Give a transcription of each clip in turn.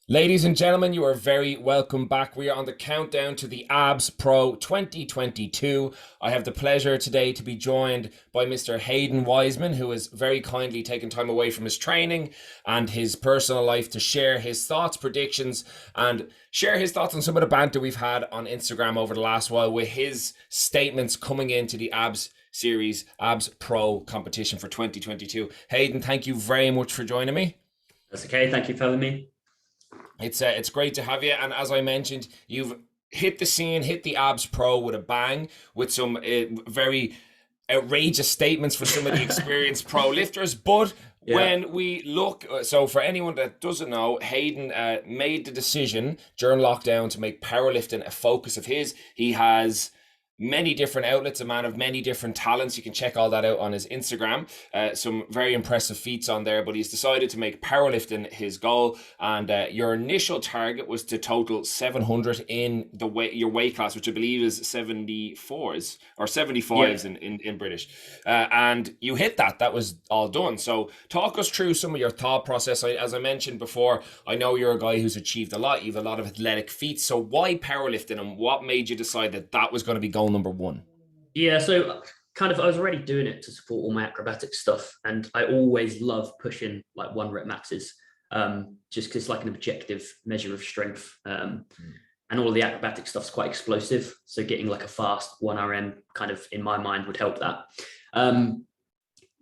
Ladies and gentlemen, you are very welcome back. We are on the countdown to the ABS Pro 2022. I have the pleasure today to be joined by Mr. Hadyn Wiseman, who has very kindly taken time away from his training and his personal life to share his thoughts, predictions, and share his thoughts on some of the banter we've had on Instagram over the last while with his statements coming into the ABS series, ABS Pro competition for 2022. Hayden, thank you very much for joining me. That's okay. Thank you for having me. It's great to have you, and as I mentioned, you've hit the scene, hit the ABS Pro with a bang, with some very outrageous statements for some of the experienced pro lifters. But Yeah. when we look, so for anyone that doesn't know, Hayden made the decision during lockdown to make powerlifting a focus of his. He has many different outlets, a man of many different talents. You can check all that out on his Instagram. Some very impressive feats on there, but he's decided to make powerlifting his goal. And your initial target was to total 700 in your weight class, which I believe is 74s or 75s Yeah. in British. And you hit that. That was all done. So talk us through some of your thought process. As I mentioned before, I know you're a guy who's achieved a lot. You have a lot of athletic feats. So why powerlifting, and what made you decide that that was going to be goal number one? Yeah. So I was already doing it to support all my acrobatic stuff. And I always love pushing like 1 rep maxes, just because it's like an objective measure of strength. And all of the acrobatic stuff's quite explosive. So getting like a fast 1 RM kind of in my mind would help that. And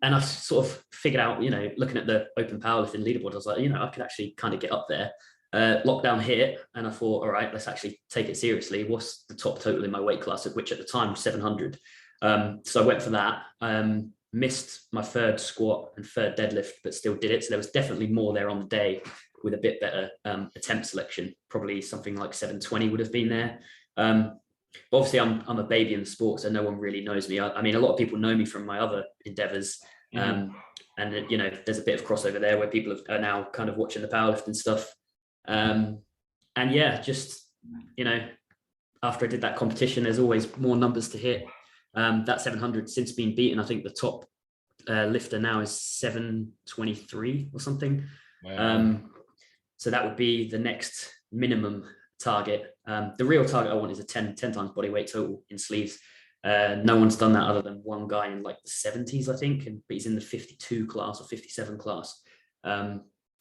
I sort of figured out, looking at the open powerlifting leaderboard, I was like, I could actually kind of get up there. Lockdown hit, and I thought, all right, let's actually take it seriously. What's the top total in my weight class, which at the time was 700? So I went for that. Missed my third squat and third deadlift, but still did it. So there was definitely more there on the day with a bit better attempt selection. Probably something like 720 would have been there. But obviously, I'm a baby in the sport, so no one really knows me. I mean, a lot of people know me from my other endeavors. And there's a bit of crossover there where people are now kind of watching the powerlifting stuff. And yeah, just, after I did that competition, there's always more numbers to hit. That 700 since been beaten. I think the top lifter now is 723 or something. Wow. So that would be the next minimum target. The real target I want is a 10 times body weight total in sleeves. No one's done that other than one guy in like the 70s, I think, but he's in the 52 class or 57 class.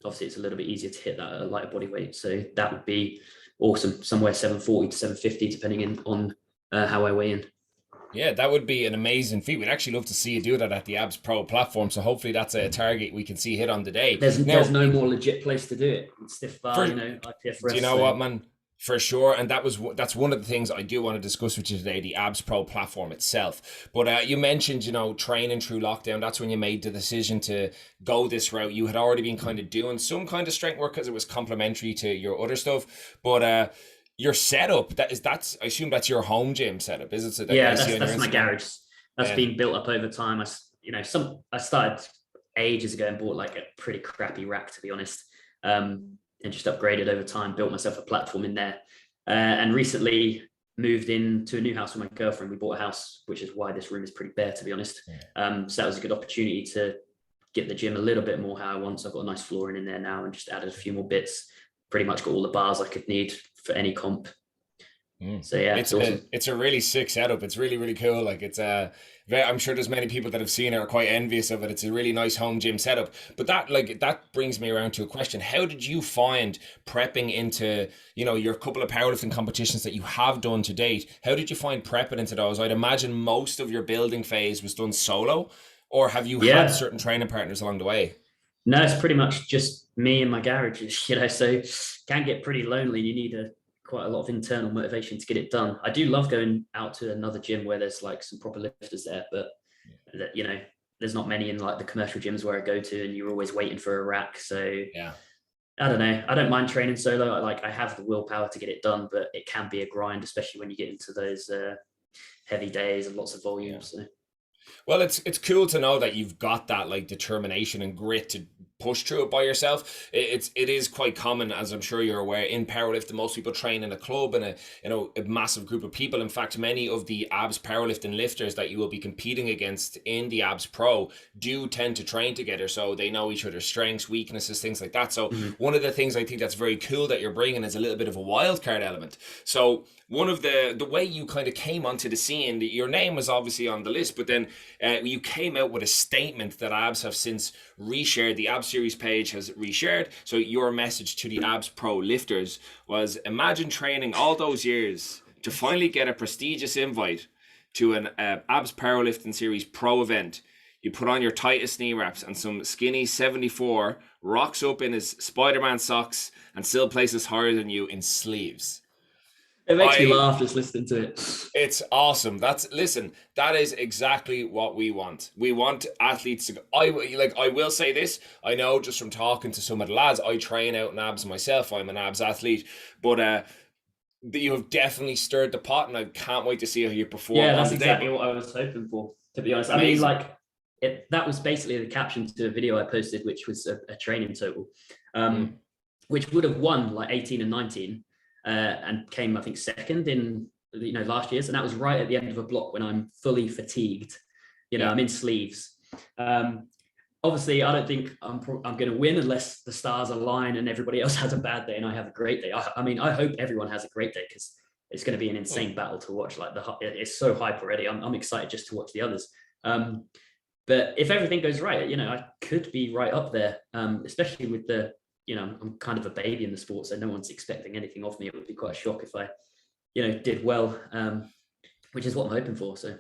Obviously, it's a little bit easier to hit that at a lighter body weight. So that would be awesome. Somewhere 740 to 750, depending on how I weigh in. Yeah, that would be an amazing feat. We'd actually love to see you do that at the ABS Pro platform. So hopefully that's a target we can see hit on the day. There's no more legit place to do it. It's stiff bar, IPF Do you rest. know So what, man? For sure, and that's one of the things I do want to discuss with you today, the ABS Pro platform itself. But you mentioned, training through lockdown. That's when you made the decision to go this route. You had already been kind of doing some kind of strength work because it was complementary to your other stuff. But your setup, that's I assume that's your home gym setup, is it? So that yeah, I see on your that's my Instagram? garage. That's Yeah. been built up over time. I started ages ago and bought like a pretty crappy rack, to be honest. And just upgraded over time, built myself a platform in there. And recently moved into a new house with my girlfriend. We bought a house, which is why this room is pretty bare, to be honest. So that was a good opportunity to get the gym a little bit more how I want. So I've got a nice flooring in there now and just added a few more bits. Pretty much got all the bars I could need for any comp. So yeah, it's awesome. It's a really sick setup. It's really really cool. Like I'm sure there's many people that have seen it are quite envious of it. It's a really nice home gym setup. But that brings me around to a question. How did you find prepping into, your couple of powerlifting competitions that you have done to date? How did you find prepping into those? I'd imagine most of your building phase was done solo, or have you had Yeah, certain training partners along the way? no, it's pretty much just me and my garage, so can get pretty lonely. You need quite a lot of internal motivation to get it done. I do love going out to another gym where there's like some proper lifters there, but there's not many in like the commercial gyms where I go to, and you're always waiting for a rack. So Yeah. I don't know. I don't mind training solo. I have the willpower to get it done, but it can be a grind, especially when you get into those heavy days and lots of volume. Yeah. So Well, it's cool to know that you've got that like determination and grit to push through it by yourself. It is quite common, as I'm sure you're aware, in powerlifting. Most people train in a club and a massive group of people. In fact, many of the abs powerlifting lifters that you will be competing against in the abs pro do tend to train together, so they know each other's strengths, weaknesses, things like that. So Mhm. one of the things I think that's very cool that you're bringing is a little bit of a wild card element. So one of the way you kind of came onto the scene, your name was obviously on the list, but then you came out with a statement that abs have since reshared. The abs series page has reshared, so your message to the abs pro lifters was: imagine training all those years to finally get a prestigious invite to an abs powerlifting series pro event. You put on your tightest knee wraps and some skinny 74 rocks up in his Spider-Man socks and still places higher than you in sleeves. It makes me I laugh just listening to it. It's awesome. That is exactly what we want. We want athletes to. I will say this. I know just from talking to some of the lads. I train out in abs myself. I'm an abs athlete, but you have definitely stirred the pot, and I can't wait to see how you perform Yeah, on that's the day. exactly what I was hoping for, to be honest. I mean, Amazing. like, that was basically the caption to a video I posted, which was a training total, Mm. which would have won like 18 and 19, and came, I think, second in, last year's. And that was right at the end of a block when I'm fully fatigued. Yeah. I'm in sleeves. Obviously, I don't think I'm going to win unless the stars align and everybody else has a bad day and I have a great day. I mean, I hope everyone has a great day, because it's going to be an insane battle to watch. Like, it's so hype already. I'm excited just to watch the others. But if everything goes right, I could be right up there, especially with I'm kind of a baby in the sport, so no one's expecting anything of me. It would be quite a shock if I, did well, which is what I'm hoping for. So.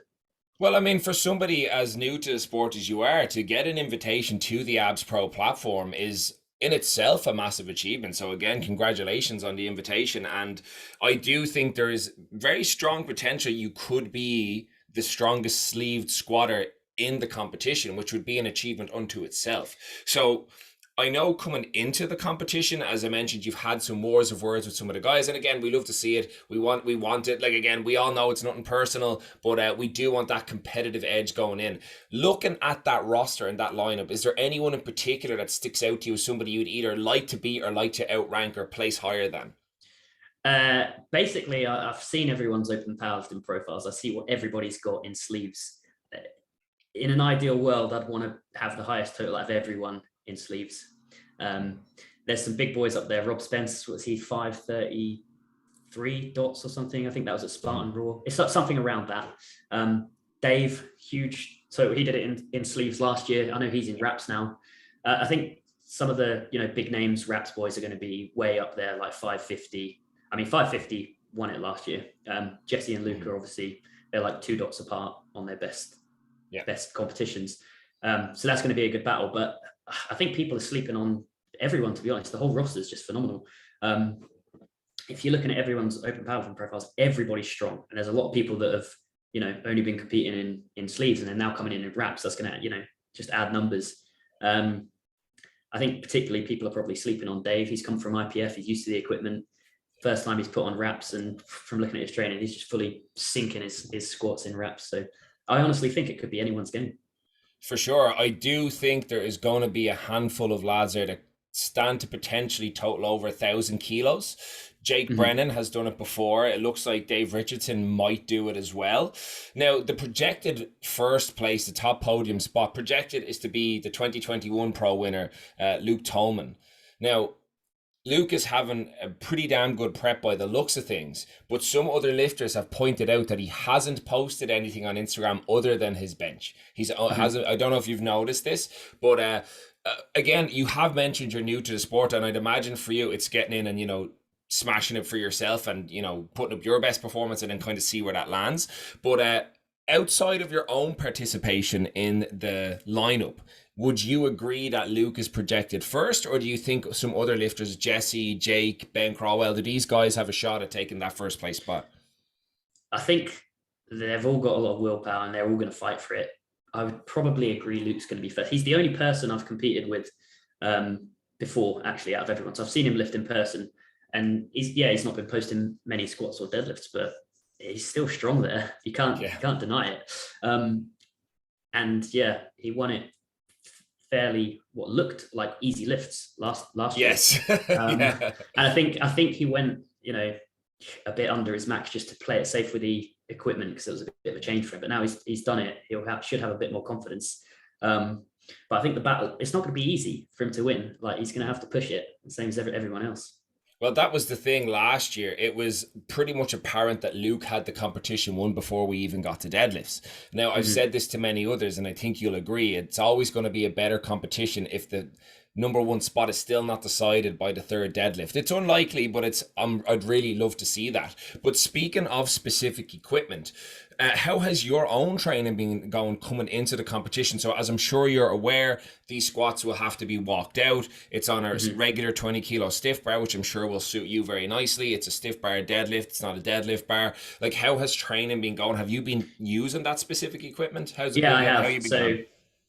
Well, I mean, for somebody as new to the sport as you are, to get an invitation to the Abs Pro platform is in itself a massive achievement. So again, congratulations on the invitation. And I do think there is very strong potential you could be the strongest sleeved squatter in the competition, which would be an achievement unto itself. So I know coming into the competition, as I mentioned, you've had some wars of words with some of the guys, and again, we love to see it. We want it. Like, again, we all know it's nothing personal, but we do want that competitive edge going in. Looking at that roster and that lineup, is there anyone in particular that sticks out to you as somebody you'd either like to beat or like to outrank or place higher than? Basically, I've seen everyone's open powerlifting profiles. I see what everybody's got in sleeves. In an ideal world, I'd want to have the highest total out of everyone in sleeves. There's some big boys up there. Rob Spence, was he 533 dots or something? I think that was at Spartan Raw. It's something around that. Dave, huge. So he did it in sleeves last year. I know he's in wraps now. I think some of the big names wraps boys are going to be way up there, like 550. I mean, 550 won it last year. Jesse and Luke are obviously, they're like 2 dots apart on their best competitions. So that's going to be a good battle. But I think people are sleeping on everyone, to be honest. The whole roster is just phenomenal. If you're looking at everyone's open powerlifting profiles, everybody's strong. And there's a lot of people that have, only been competing in sleeves and they're now coming in wraps. That's going to, just add numbers. I think particularly people are probably sleeping on Dave. He's come from IPF. He's used to the equipment. First time he's put on wraps, and from looking at his training, he's just fully sinking his squats in wraps. So I honestly think it could be anyone's game. For sure. I do think there is going to be a handful of lads there that stand to potentially total over 1,000 kilos. Jake Brennan has done it before. It looks like Dave Richardson might do it as well. Now, the projected first place, the top podium spot, projected is to be the 2021 Pro winner, Luke Tolman. Now, Luke is having a pretty damn good prep by the looks of things, but some other lifters have pointed out that he hasn't posted anything on Instagram other than his bench. Hasn't. I don't know if you've noticed this, but again, you have mentioned you're new to the sport, and I'd imagine for you it's getting in and smashing it for yourself and putting up your best performance and then kind of see where that lands. But outside of your own participation in the lineup, would you agree that Luke is projected first, or do you think some other lifters, Jesse, Jake, Ben Crawwell, do these guys have a shot at taking that first place spot? I think they've all got a lot of willpower and they're all going to fight for it. I would probably agree Luke's going to be first. He's the only person I've competed with before, actually, out of everyone. So I've seen him lift in person, and he's not been posting many squats or deadlifts, but he's still strong there. You can't deny it. and yeah, he won it fairly what looked like easy lifts last year. Yes. Yeah. And I think he went, a bit under his max just to play it safe with the equipment because it was a bit of a change for him. But now he's done it. Should have a bit more confidence. But I think the battle, it's not going to be easy for him to win. Like, he's going to have to push it, the same as everyone else. Well, that was the thing last year. It was pretty much apparent that Luke had the competition won before we even got to deadlifts. Now, I've said this to many others, and I think you'll agree. It's always going to be a better competition if the number one spot is still not decided by the third deadlift. It's unlikely, but I'd really love to see that. But speaking of specific equipment, how has your own training been going coming into the competition? So as I'm sure you're aware, these squats will have to be walked out. It's on a regular 20 kilo stiff bar, which I'm sure will suit you very nicely. It's a stiff bar deadlift. It's not a deadlift bar. Like, how has training been going? Have you been using that specific equipment? How's it been? I have. How you been going?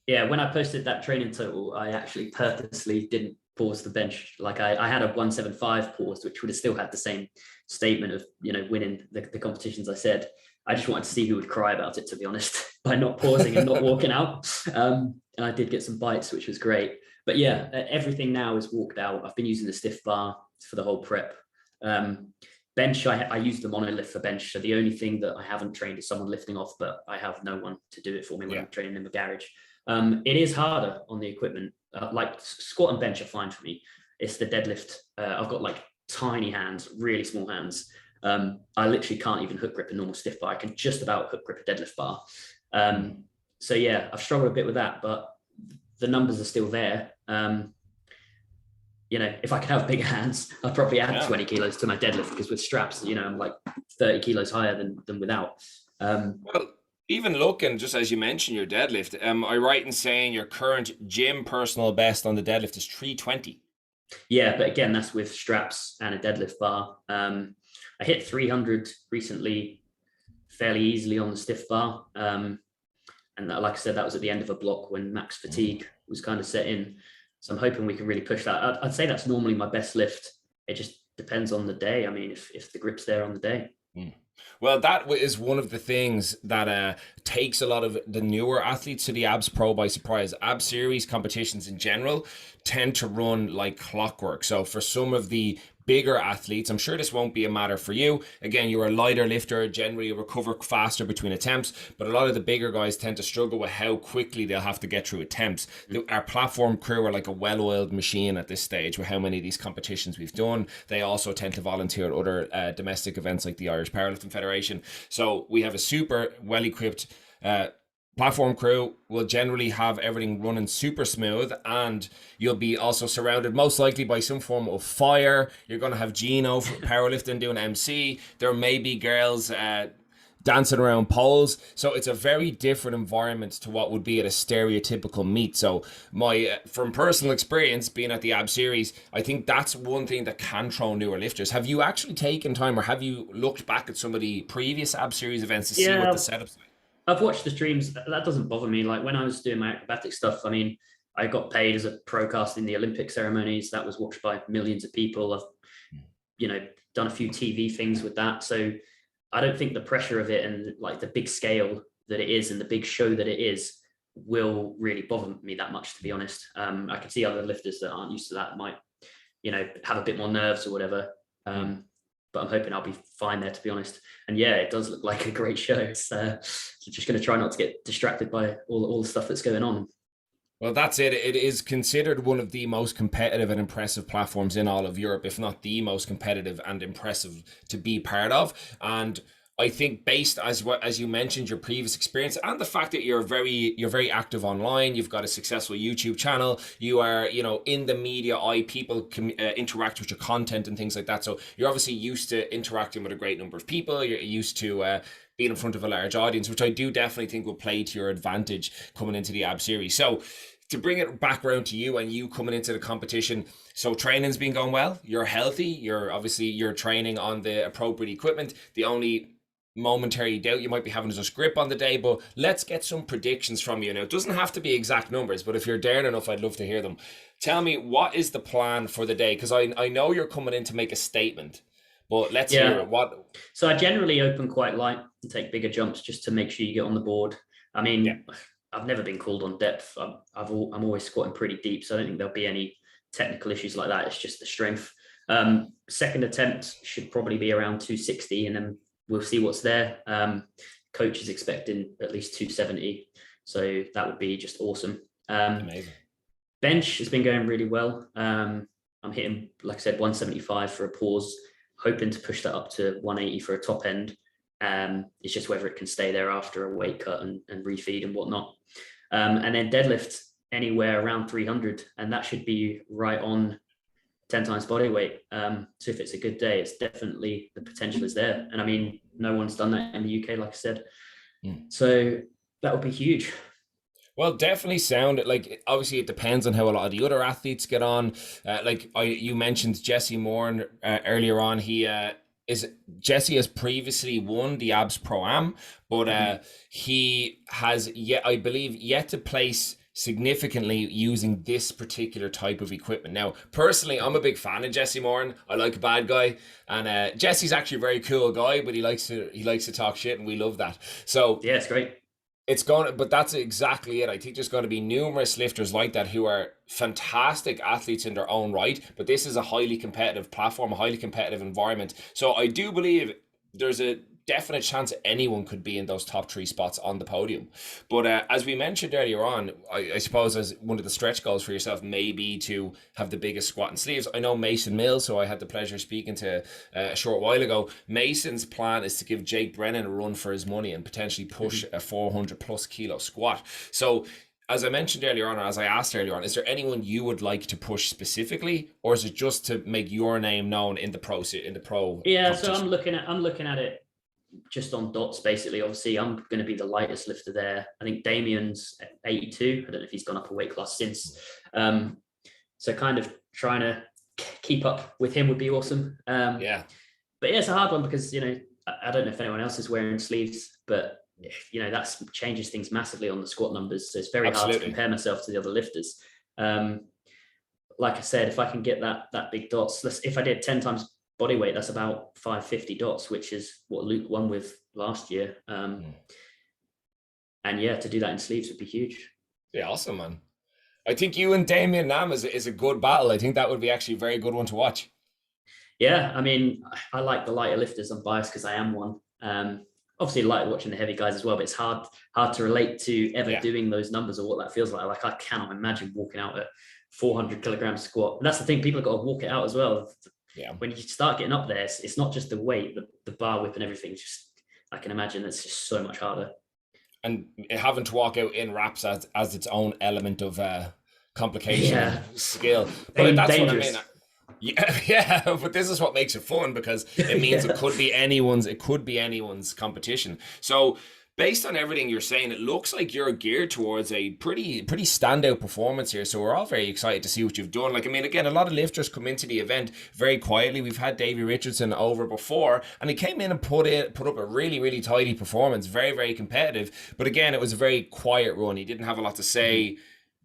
Yeah, when I posted that training total, I actually purposely didn't pause the bench. Like, I had a 175 pause, which would have still had the same statement of, winning the competitions I said. I just wanted to see who would cry about it, to be honest, by not pausing and not walking out. And I did get some bites, which was great. But yeah, everything now is walked out. I've been using the stiff bar for the whole prep. Bench, I use the monolift for bench. So the only thing that I haven't trained is someone lifting off, but I have no one to do it for me when I'm training in the garage. It is harder on the equipment. Like, squat and bench are fine for me. It's the deadlift. I've got like tiny hands, really small hands. I literally can't even hook grip a normal stiff bar. I can just about hook grip a deadlift bar. So yeah, I've struggled a bit with that, but the numbers are still there. If I could have bigger hands, I'd probably add 20 kilos to my deadlift, because with straps, I'm like 30 kilos higher than without. Well, even looking, just as you mentioned, your deadlift, am I right in saying your current gym personal best on the deadlift is 320? Yeah, but again, that's with straps and a deadlift bar. I hit 300 recently fairly easily on the stiff bar. And like I said, that was at the end of a block when max fatigue was kind of set in. So I'm hoping we can really push that. I'd say that's normally my best lift. It just depends on the day. I mean, if the grip's there on the day. Well, that is one of the things that takes a lot of the newer athletes to the ABS Pro by surprise. ABS series competitions in general tend to run like clockwork. So for some of the bigger athletes, I'm sure this won't be a matter for you. Again, you're a lighter lifter, generally recover faster between attempts, but a lot of the bigger guys tend to struggle with how quickly they'll have to get through attempts. Our platform crew are like a well-oiled machine at this stage with how many of these competitions we've done. They also tend to volunteer at other domestic events like the Irish Powerlifting Federation. So we have a super well-equipped platform crew. Will generally have everything running super smooth, and you'll be also surrounded most likely by some form of fire. You're going to have Gino for powerlifting doing MC. There may be girls dancing around poles. So it's a very different environment to what would be at a stereotypical meet. So from personal experience being at the AB series, I think that's one thing that can throw newer lifters. Have you actually taken time, or have you looked back at some of the previous AB series events to see what the setup's like? I've watched the streams. That doesn't bother me. Like, when I was doing my acrobatic stuff, I mean, I got paid as a pro cast in the Olympic ceremonies. That was watched by millions of people. I've, done a few TV things with that. So I don't think the pressure of it and like the big scale that it is and the big show that it is will really bother me that much, to be honest. I can see other lifters that aren't used to that might, have a bit more nerves or whatever. But I'm hoping I'll be fine there, to be honest. And yeah, it does look like a great show. So just going to try not to get distracted by all the stuff that's going on. Well, that's it. It is considered one of the most competitive and impressive platforms in all of Europe, if not the most competitive and impressive to be part of. And I think, based as you mentioned, your previous experience and the fact that you're very active online, you've got a successful YouTube channel, you are in the media eye, people can interact with your content and things like that. So you're obviously used to interacting with a great number of people. You're used to being in front of a large audience, which I do definitely think will play to your advantage coming into the AB series. So to bring it back around to you and you coming into the competition, so training's been going well. You're healthy. You're training on the appropriate equipment. The only momentary doubt you might be having is a grip on the day, but let's get some predictions from you now. It doesn't have to be exact numbers, but if you're daring enough, I'd love to hear them. Tell me, what is the plan for the day? Because I know you're coming in to make a statement, but let's hear it. What? So I generally open quite light and take bigger jumps just to make sure you get on the board. I mean, I've never been called on depth. I'm always squatting pretty deep, so I don't think there'll be any technical issues like that. It's just the strength. Second attempt should probably be around 260, and then we'll see what's there. Coach is expecting at least 270, so that would be just awesome. Amazing. Bench has been going really well. I'm hitting, like I said, 175 for a pause, hoping to push that up to 180 for a top end. It's just whether it can stay there after a weight cut and refeed and whatnot. And then deadlift anywhere around 300, and that should be right on 10 times body weight. So if it's a good day, it's definitely, the potential is there. And I mean, no one's done that in the UK, like I said. So that would be huge. Well, definitely sound like, obviously it depends on how a lot of the other athletes get on. You mentioned Jesse Moore earlier on. Jesse has previously won the ABS Pro Am, but he has I believe, yet to place significantly using this particular type of equipment. Now, personally, I'm a big fan of Jesse Moore. I like a bad guy, and Jesse's actually a very cool guy, but he likes to talk shit, and we love that. So yeah, it's great. But that's exactly it. I think there's going to be numerous lifters like that who are fantastic athletes in their own right, but this is a highly competitive platform, a highly competitive environment. So I do believe there's a definite chance anyone could be in those top 3 spots on the podium. But as we mentioned earlier on, I suppose as one of the stretch goals for yourself may be to have the biggest squat and sleeves. I know Mason Mills, who I had the pleasure of speaking to a short while ago. Mason's plan is to give Jake Brennan a run for his money and potentially push a 400 plus kilo squat. So as I mentioned earlier on, or as I asked earlier on, is there anyone you would like to push specifically, or is it just to make your name known in the pro? Yeah, so I'm looking at it just on dots, basically. Obviously, I'm going to be the lightest lifter there. I think Damien's at 82. I don't know if he's gone up a weight class since. So kind of trying to keep up with him would be awesome. But yeah, it's a hard one because, you know, I don't know if anyone else is wearing sleeves, but you know, that changes things massively on the squat numbers. So it's very hard to compare myself to the other lifters. Like I said, if I can get that big dots, if I did 10 times body weight, that's about 550 dots, which is what Luke won with last year. And yeah, to do that in sleeves would be huge. Yeah, awesome, man. I think you and Damien Nam is a good battle. I think that would be actually a very good one to watch. Yeah, I mean, I like the lighter lifters. I'm biased because I am one. Obviously, I like watching the heavy guys as well, but it's hard to relate to ever doing those numbers or what that feels like. Like, I cannot imagine walking out a 400 kilogram squat. And that's the thing, people have got to walk it out as well. Yeah. When you start getting up there, it's not just the weight, the bar whip and everything. It's just, I can imagine it's just so much harder. And having to walk out in wraps as its own element of complication, skill. But that's dangerous. What I mean. Yeah, but this is what makes it fun, because it means it could be anyone's competition. So based on everything you're saying, it looks like you're geared towards a pretty standout performance here. So we're all very excited to see what you've done. Like, I mean, again, a lot of lifters come into the event very quietly. We've had Davey Richardson over before, and he came in and put up a really tidy performance, very competitive. But again, it was a very quiet run. He didn't have a lot to say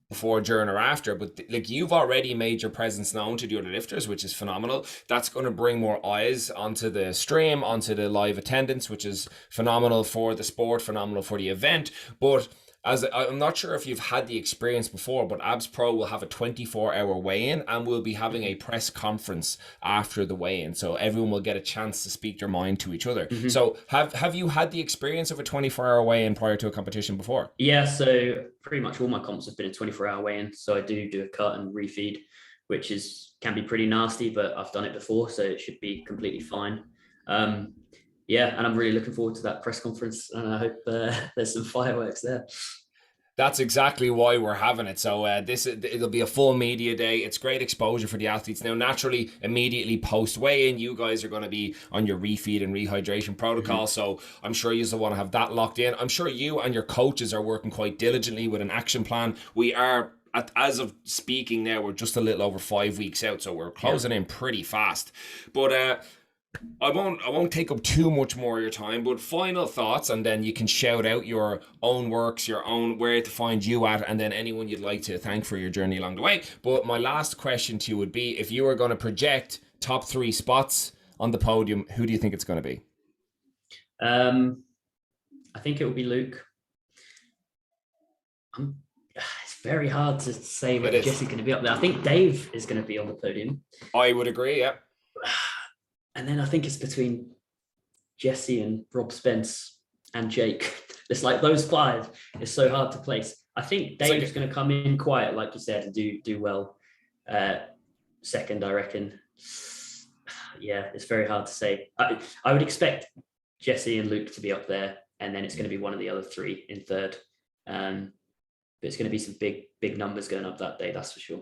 before, during, or after, but like, you've already made your presence known to the other lifters, which is phenomenal. That's going to bring more eyes onto the stream, onto the live attendance, which is phenomenal for the sport, phenomenal for the event. But I'm not sure if you've had the experience before, but ABS Pro will have a 24-hour weigh-in, and we'll be having a press conference after the weigh-in, so everyone will get a chance to speak their mind to each other. So have you had the experience of a 24-hour weigh-in prior to a competition before? Yeah, so pretty much all my comps have been a 24-hour weigh-in. So I do a cut and refeed, which can be pretty nasty, but I've done it before, so it should be completely fine. Yeah, and I'm really looking forward to that press conference, and I hope there's some fireworks there. That's exactly why we're having it. So it'll be a full media day. It's great exposure for the athletes. Now, naturally, immediately post weigh-in, you guys are going to be on your refeed and rehydration protocol. So I'm sure you'll want to have that locked in. I'm sure you and your coaches are working quite diligently with an action plan. We are, as of speaking now, we're just a little over 5 weeks out, so we're closing in pretty fast. But I won't take up too much more of your time, but final thoughts, and then you can shout out your own works, your own, where to find you at, and then anyone you'd like to thank for your journey along the way. But my last question to you would be, if you were going to project top 3 spots on the podium, who do you think it's going to be? I think it will be Luke. It's very hard to say It whether is. Jesse's going to be up there. I think Dave is going to be on the podium. I would agree, yeah. And then I think it's between Jesse and Rob Spence and Jake. It's like those five is so hard to place. I think Dave's going to come in quiet, like you said, and do well. Second, I reckon. Yeah, it's very hard to say. I would expect Jesse and Luke to be up there, and then it's going to be one of the other three in third. But it's going to be some big numbers going up that day, that's for sure.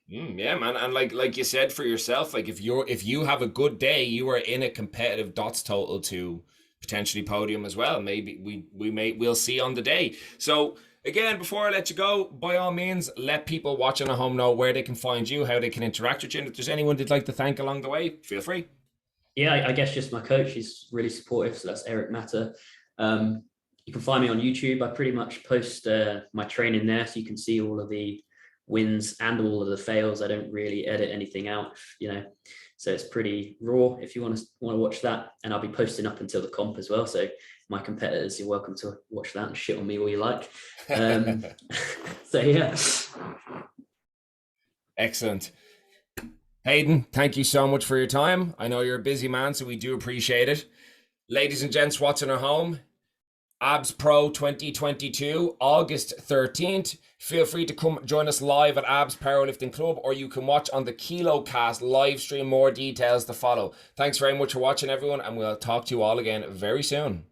Yeah, man, and like you said for yourself, like if you have a good day, you are in a competitive dots total to potentially podium as well. Maybe we'll see on the day. So again, before I let you go, by all means, let people watching at home know where they can find you, how they can interact with you, and if there's anyone they'd like to thank along the way, feel free. Yeah, I guess just my coach. He's really supportive. So that's Eric Matter. You can find me on YouTube. I pretty much post my training there, so you can see all of the wins and all of the fails. I don't really edit anything out, so it's pretty raw if you want to watch that. And I'll be posting up until the comp as well. So my competitors, you're welcome to watch that and shit on me all you like. So yeah. Excellent. Hayden, thank you so much for your time. I know you're a busy man, so we do appreciate it. Ladies and gents watching at home, ABS Pro 2022, August 13th. Feel free to come join us live at ABS Powerlifting Club, or you can watch on the KiloCast live stream. More details to follow. Thanks very much for watching, everyone, and we'll talk to you all again very soon.